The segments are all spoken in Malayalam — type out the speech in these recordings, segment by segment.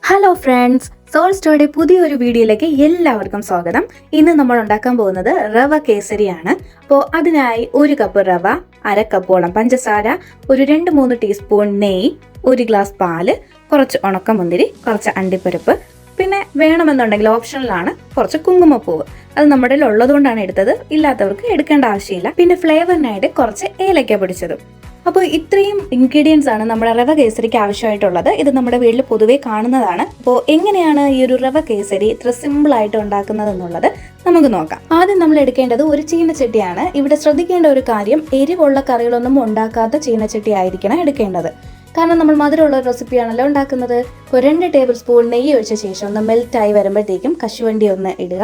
ഹലോ ഫ്രണ്ട്സ്, സോൾ സ്റ്റോയുടെ പുതിയൊരു വീഡിയോയിലേക്ക് എല്ലാവർക്കും സ്വാഗതം. ഇന്ന് നമ്മൾ ഉണ്ടാക്കാൻ പോകുന്നത് റവ കേസരിയാണ്. അപ്പോൾ അതിനായി 1 കപ്പ് റവ, 1/2 കപ്പോളം പഞ്ചസാര, ഒരു 2-3 ടീസ്പൂൺ നെയ്യ്, 1 ഗ്ലാസ് പാല്, കുറച്ച് ഉണക്കമുന്തിരി, കുറച്ച് അണ്ടിപ്പരിപ്പ്, പിന്നെ വേണമെന്നുണ്ടെങ്കിൽ ഓപ്ഷണലാണ് കുറച്ച് കുങ്കുമപ്പൂവ്. അത് നമ്മുടെ ഉള്ളതുകൊണ്ടാണ് എടുത്തത്, ഇല്ലാത്തവർക്ക് എടുക്കേണ്ട ആവശ്യമില്ല. പിന്നെ ഫ്ലേവറിനായിട്ട് കുറച്ച് ഏലക്ക പൊടിച്ചതും. അപ്പോൾ ഇത്രയും ഇൻഗ്രീഡിയൻസ് ആണ് നമ്മുടെ റവ കേസരിക്ക് ആവശ്യമായിട്ടുള്ളത്. ഇത് നമ്മുടെ വീട്ടിൽ പൊതുവേ കാണുന്നതാണ്. അപ്പോൾ എങ്ങനെയാണ് ഈ ഒരു റവ കേസരി ഇത്ര സിമ്പിൾ ആയിട്ട് ഉണ്ടാക്കുന്നത് എന്നുള്ളത് നമുക്ക് നോക്കാം. ആദ്യം നമ്മൾ എടുക്കേണ്ടത് ഒരു ചീനച്ചട്ടിയാണ്. ഇവിടെ ശ്രദ്ധിക്കേണ്ട ഒരു കാര്യം, എരിവുള്ള കറികളൊന്നും ഉണ്ടാക്കാത്ത ചീനച്ചട്ടി ആയിരിക്കണം എടുക്കേണ്ടത്. കാരണം നമ്മൾ മധുരമുള്ള ഒരു റെസിപ്പിയാണല്ലോ ഉണ്ടാക്കുന്നത്. ഇപ്പോൾ 2 ടേബിൾ സ്പൂൺ നെയ്യ് ഒഴിച്ച ശേഷം ഒന്ന് മെൽറ്റായി വരുമ്പോഴത്തേക്കും കശുവണ്ടി ഒന്ന് ഇടുക.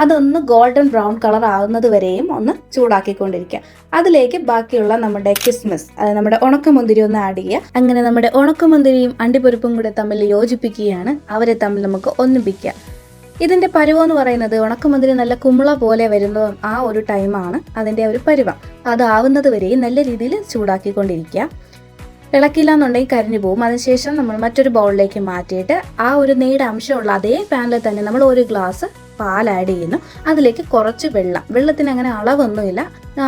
അതൊന്ന് ഗോൾഡൻ ബ്രൗൺ കളർ ആകുന്നത് വരെയും ഒന്ന് ചൂടാക്കിക്കൊണ്ടിരിക്കുക. അതിലേക്ക് ബാക്കിയുള്ള നമ്മുടെ കിസ്മിസ്, അതായത് നമ്മുടെ ഉണക്കമുന്തിരി ഒന്ന് ആഡ് ചെയ്യുക. അങ്ങനെ നമ്മുടെ ഉണക്കമുന്തിരിയും അണ്ടിപ്പരിപ്പും കൂടെ തമ്മിൽ യോജിപ്പിക്കുകയാണ്. അവരെ തമ്മിൽ നമുക്ക് ഒന്നിപ്പിക്കുക. ഇതിന്റെ പരുവം എന്ന് പറയുന്നത്, ഉണക്കമുന്തിരി നല്ല കുമ്പള പോലെ വരുന്ന ആ ഒരു ടൈമാണ് അതിന്റെ ഒരു പരുവം. അതാവുന്നത് വരെയും നല്ല രീതിയിൽ ചൂടാക്കിക്കൊണ്ടിരിക്കുക. ഇളക്കില്ല എന്നുണ്ടെങ്കിൽ കരിഞ്ഞു പോകും. അതിനുശേഷം നമ്മൾ മറ്റൊരു ബൗളിലേക്ക് മാറ്റിയിട്ട് ആ ഒരു നെയ്യുടെ അംശമുള്ള അതേ പാനിൽ തന്നെ നമ്മൾ 1 ഗ്ലാസ് പാൽ ആഡ് ചെയ്യുന്നു. അതിലേക്ക് കുറച്ച് വെള്ളത്തിന് അങ്ങനെ അളവൊന്നുമില്ല.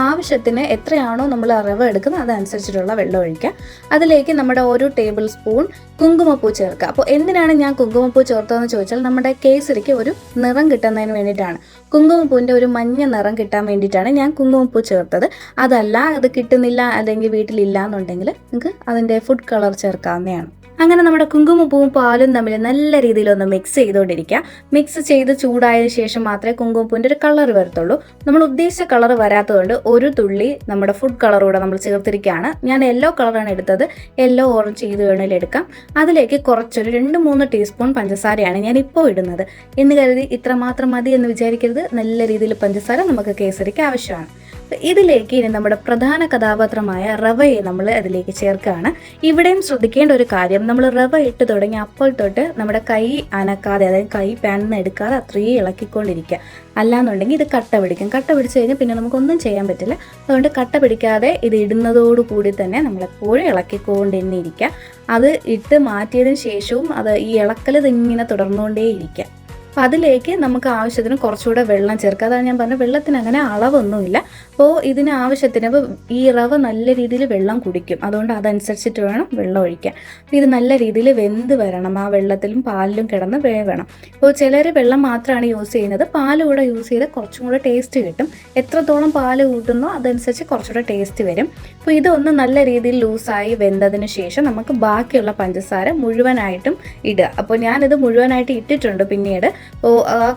ആവശ്യത്തിന് എത്രയാണോ നമ്മൾ റവ എടുക്കുന്നത് അതനുസരിച്ചിട്ടുള്ള വെള്ളം ഒഴിക്കുക. അതിലേക്ക് നമ്മുടെ 1 ടേബിൾ സ്പൂൺ കുങ്കുമപ്പൂ ചേർക്കുക. അപ്പോൾ എന്തിനാണ് ഞാൻ കുങ്കുമപ്പൂ ചേർത്തതെന്ന് ചോദിച്ചാൽ, നമ്മുടെ കേസരിക്ക് ഒരു നിറം കിട്ടുന്നതിന് വേണ്ടിയിട്ടാണ്. കുങ്കുമപ്പൂവിൻ്റെ ഒരു മഞ്ഞ നിറം കിട്ടാൻ വേണ്ടിയിട്ടാണ് ഞാൻ കുങ്കുമപ്പൂ ചേർത്തത്. അതല്ല, അത് കിട്ടുന്നില്ല അല്ലെങ്കിൽ വീട്ടിലില്ല എന്നുണ്ടെങ്കിൽ നിങ്ങൾക്ക് അതിൻ്റെ ഫുഡ് കളർ ചേർക്കാവുന്നതാണ്. അങ്ങനെ നമ്മുടെ കുങ്കുമപ്പൂവും പാലും തമ്മിൽ നല്ല രീതിയിലൊന്ന് മിക്സ് ചെയ്തുകൊണ്ടിരിക്കുക. മിക്സ് ചെയ്ത് ചൂടായതിനു ശേഷം മാത്രമേ കുങ്കുമപ്പൂവിൻ്റെ ഒരു കളർ വരത്തുള്ളൂ. നമ്മൾ ഉദ്ദേശിച്ച കളർ വരാത്തതുകൊണ്ട് ഒരു തുള്ളി നമ്മുടെ ഫുഡ് കളർ കൂടെ നമ്മൾ ചേർത്തിരിക്കുകയാണ്. ഞാൻ യെല്ലോ കളറാണ് എടുത്തത്. യെല്ലോ ഓറഞ്ച് ചെയ്ത് വേണമെങ്കിൽ എടുക്കാം. അതിലേക്ക് കുറച്ചൊരു 2-3 ടീസ്പൂൺ പഞ്ചസാരയാണ് ഞാൻ ഇപ്പോൾ ഇടുന്നത്. എന്ന് കരുതി ഇത്ര മാത്രം മതി എന്ന് വിചാരിക്കരുത്. നല്ല രീതിയിൽ പഞ്ചസാര നമുക്ക് കേസരിക്ക് ആവശ്യമാണ്. ഇതിലേക്ക് ഇനി നമ്മുടെ പ്രധാന കഥാപാത്രമായ റവയെ നമ്മൾ അതിലേക്ക് ചേർക്കുകയാണ്. ഇവിടെയും ശ്രദ്ധിക്കേണ്ട ഒരു കാര്യം, നമ്മൾ റവ ഇട്ട് തുടങ്ങി അപ്പോൾ തൊട്ട് നമ്മുടെ കൈ അനക്കാതെ, അതായത് കൈ പാനിൽ നിന്ന് എടുക്കാതെ അത്രയും ഇളക്കിക്കൊണ്ടിരിക്കുക. അല്ലാന്നുണ്ടെങ്കിൽ ഇത് കട്ട പിടിക്കും. കട്ട പിടിച്ചു കഴിഞ്ഞാൽ പിന്നെ നമുക്കൊന്നും ചെയ്യാൻ പറ്റില്ല. അതുകൊണ്ട് കട്ട പിടിക്കാതെ ഇത് ഇടുന്നതോടുകൂടി തന്നെ നമ്മളെപ്പോഴും ഇളക്കിക്കൊണ്ട് തന്നെ ഇരിക്കുക. അത് ഇട്ട് മാറ്റിയതിന് ശേഷവും അത് ഈ ഇളക്കൽ ഇങ്ങനെ തുടർന്നുകൊണ്ടേയിരിക്കുക. അപ്പം അതിലേക്ക് നമുക്ക് ആവശ്യത്തിന് കുറച്ചുകൂടെ വെള്ളം ചേർക്കുക. അതാണ് ഞാൻ പറഞ്ഞത്, വെള്ളത്തിന് അങ്ങനെ അളവൊന്നുമില്ല. അപ്പോൾ ഇതിന് ആവശ്യത്തിന്, അപ്പോൾ ഈ റവ നല്ല രീതിയിൽ വെള്ളം കുടിക്കും. അതുകൊണ്ട് അതനുസരിച്ചിട്ട് വേണം വെള്ളം ഒഴിക്കാൻ. അപ്പോൾ ഇത് നല്ല രീതിയിൽ വെന്ത് വരണം. ആ വെള്ളത്തിലും പാലിലും കിടന്ന് വേവണം. അപ്പോൾ ചിലർ വെള്ളം മാത്രമാണ് യൂസ് ചെയ്യുന്നത്. പാൽ കൂടെ യൂസ് ചെയ്ത് കുറച്ചും കൂടെ ടേസ്റ്റ് കിട്ടും. എത്രത്തോളം പാൽ കൂട്ടുന്നോ അതനുസരിച്ച് കുറച്ചുകൂടെ ടേസ്റ്റ് വരും. അപ്പോൾ ഇതൊന്ന് നല്ല രീതിയിൽ ലൂസായി വെന്തതിന് ശേഷം നമുക്ക് ബാക്കിയുള്ള പഞ്ചസാര മുഴുവനായിട്ടും ഇടുക. അപ്പോൾ ഞാനിത് മുഴുവനായിട്ട് ഇട്ടിട്ടുണ്ട്. പിന്നീട്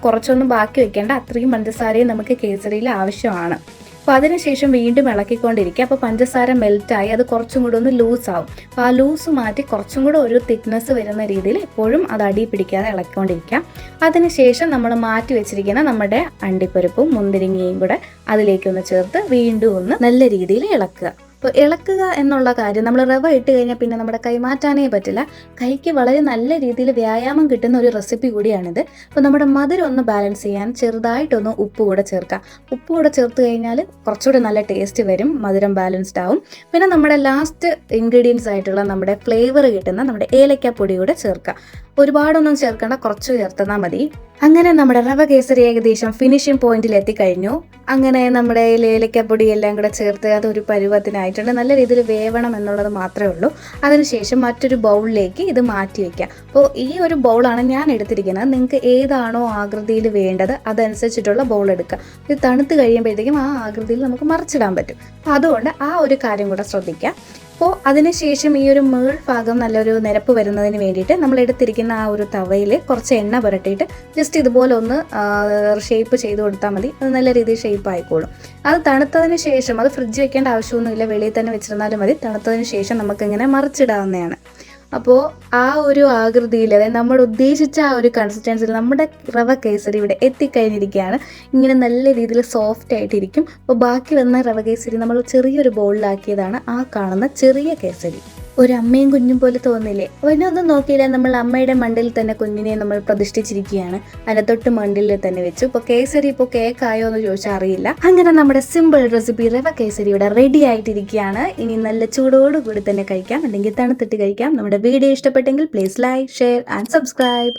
കുറച്ചൊന്നും ബാക്കി വെക്കേണ്ട, അത്രയും പഞ്ചസാരയും നമുക്ക് കേസരിയിൽ ആവശ്യമാണ്. അപ്പോൾ അതിനുശേഷം വീണ്ടും ഇളക്കിക്കൊണ്ടിരിക്കുക. അപ്പോൾ പഞ്ചസാര മെൽറ്റായി അത് കുറച്ചും കൂടെ ഒന്ന് ലൂസാവും. അപ്പോൾ ആ ലൂസ് മാറ്റി കുറച്ചും കൂടെ ഒരു തിക്നെസ് വരുന്ന രീതിയിൽ എപ്പോഴും അത് അടി പിടിക്കാതെ ഇളക്കിക്കൊണ്ടിരിക്കുക. അതിനുശേഷം നമ്മൾ മാറ്റി വെച്ചിരിക്കുന്ന നമ്മുടെ അണ്ടിപ്പരിപ്പും മുന്തിരിങ്ങയും കൂടെ അതിലേക്കൊന്ന് ചേർത്ത് വീണ്ടും ഒന്ന് നല്ല രീതിയിൽ ഇളക്കുക. അപ്പോൾ ഇളക്കുക എന്നുള്ള കാര്യം, നമ്മൾ റവ ഇട്ട് കഴിഞ്ഞാൽ പിന്നെ നമ്മുടെ കൈ മാറ്റാനേ പറ്റില്ല. കൈക്ക് വളരെ നല്ല രീതിയിൽ വ്യായാമം കിട്ടുന്ന ഒരു റെസിപ്പി കൂടിയാണിത്. അപ്പോൾ നമ്മുടെ മധുരം ഒന്ന് ബാലൻസ് ചെയ്യാൻ ചെറുതായിട്ടൊന്ന് ഉപ്പ് കൂടെ ചേർക്കാം. ഉപ്പ് കൂടെ ചേർത്ത് കഴിഞ്ഞാൽ കുറച്ചുകൂടെ നല്ല ടേസ്റ്റ് വരും, മധുരം ബാലൻസ്ഡ് ആവും. പിന്നെ നമ്മുടെ ലാസ്റ്റ് ഇൻഗ്രീഡിയൻസ് ആയിട്ടുള്ള നമ്മുടെ ഫ്ലേവർ കിട്ടുന്ന നമ്മുടെ ഏലക്കാപ്പൊടി കൂടെ ചേർക്കാം. ഒരുപാടൊന്നും ചേർക്കേണ്ട, കുറച്ച് ചേർത്താൽ മതി. അങ്ങനെ നമ്മുടെ റവ കേസരി ഏകദേശം ഫിനിഷിംഗ് പോയിന്റിൽ എത്തിക്കഴിഞ്ഞു. അങ്ങനെ നമ്മുടെ ഏലക്കാപ്പൊടി എല്ലാം കൂടെ ചേർത്ത് അതൊരു പരുവത്തിനായിട്ടുണ്ട്. നല്ല രീതിയിൽ വേവണം എന്നുള്ളത് മാത്രമേ ഉള്ളൂ. അതിനുശേഷം മറ്റൊരു ബൗളിലേക്ക് ഇത് മാറ്റി വയ്ക്കാം. അപ്പോൾ ഈ ഒരു ബൗളാണ് ഞാൻ എടുത്തിരിക്കുന്നത്. നിങ്ങൾക്ക് ഏതാണോ ആകൃതിയിൽ വേണ്ടത് അതനുസരിച്ചിട്ടുള്ള ബൗൾ എടുക്കുക. ഇത് തണുത്ത് കഴിയുമ്പോഴത്തേക്കും ആ ആകൃതിയിൽ നമുക്ക് മറിച്ചിടാൻ പറ്റും. അപ്പോൾ അതുകൊണ്ട് ആ ഒരു കാര്യം കൂടെ ശ്രദ്ധിക്കുക. അപ്പോൾ അതിനുശേഷം ഈ ഒരു മേൾ ഭാഗം നല്ലൊരു നിരപ്പ് വരുന്നതിന് വേണ്ടിയിട്ട് നമ്മൾ എടുത്തിരിക്കുന്ന ആ ഒരു തവയിൽ കുറച്ച് എണ്ണ പുരട്ടിയിട്ട് ജസ്റ്റ് ഇതുപോലെ ഒന്ന് ഷേപ്പ് ചെയ്ത് കൊടുത്താൽ മതി. അത് നല്ല രീതിയിൽ ഷേപ്പ് ആയിക്കോളും. അത് തണുത്തതിന് ശേഷം, അത് ഫ്രിഡ്ജ് വെക്കേണ്ട ആവശ്യമൊന്നുമില്ല, വെളിയിൽ തന്നെ വെച്ചിരുന്നാലും മതി. തണുത്തതിന് ശേഷം നമുക്കിങ്ങനെ മറിച്ചിടാവുന്നതാണ്. അപ്പോൾ ആ ഒരു ആകൃതിയിൽ, അതായത് നമ്മൾ ഉദ്ദേശിച്ച ആ ഒരു കൺസിസ്റ്റൻസിൽ നമ്മുടെ റവ കേസരി ഇവിടെ എത്തിക്കഴിഞ്ഞിരിക്കുകയാണ്. ഇങ്ങനെ നല്ല രീതിയിൽ സോഫ്റ്റ് ആയിട്ടിരിക്കും. അപ്പോൾ ബാക്കി വന്ന റവ കേസരി നമ്മൾ ചെറിയൊരു ബൗളിലാക്കിയതാണ് ആ കാണുന്ന ചെറിയ കേസരി. ഒരു അമ്മയും കുഞ്ഞും പോലെ തോന്നില്ലേ? അവനൊന്നും നോക്കിയില്ല, നമ്മൾ അമ്മയുടെ മണ്ടിൽ തന്നെ കുഞ്ഞിനെ നമ്മൾ പ്രതിഷ്ഠിച്ചിരിക്കുകയാണ്. അതിന്റെ തൊട്ട് മണ്ടിൽ തന്നെ വെച്ചു. ഇപ്പോൾ കേസരി ഇപ്പോൾ കേക്കായോ എന്ന് ചോദിച്ചാൽ അറിയില്ല. അങ്ങനെ നമ്മുടെ സിമ്പിൾ റെസിപ്പി റവ കേസരിയുടെ റെഡി ആയിട്ടിരിക്കുകയാണ്. ഇനി നല്ല ചൂടോടുകൂടി തന്നെ കഴിക്കാം, അല്ലെങ്കിൽ തണുത്തിട്ട് കഴിക്കാം. നമ്മുടെ വീഡിയോ ഇഷ്ടപ്പെട്ടെങ്കിൽ please like, share and subscribe.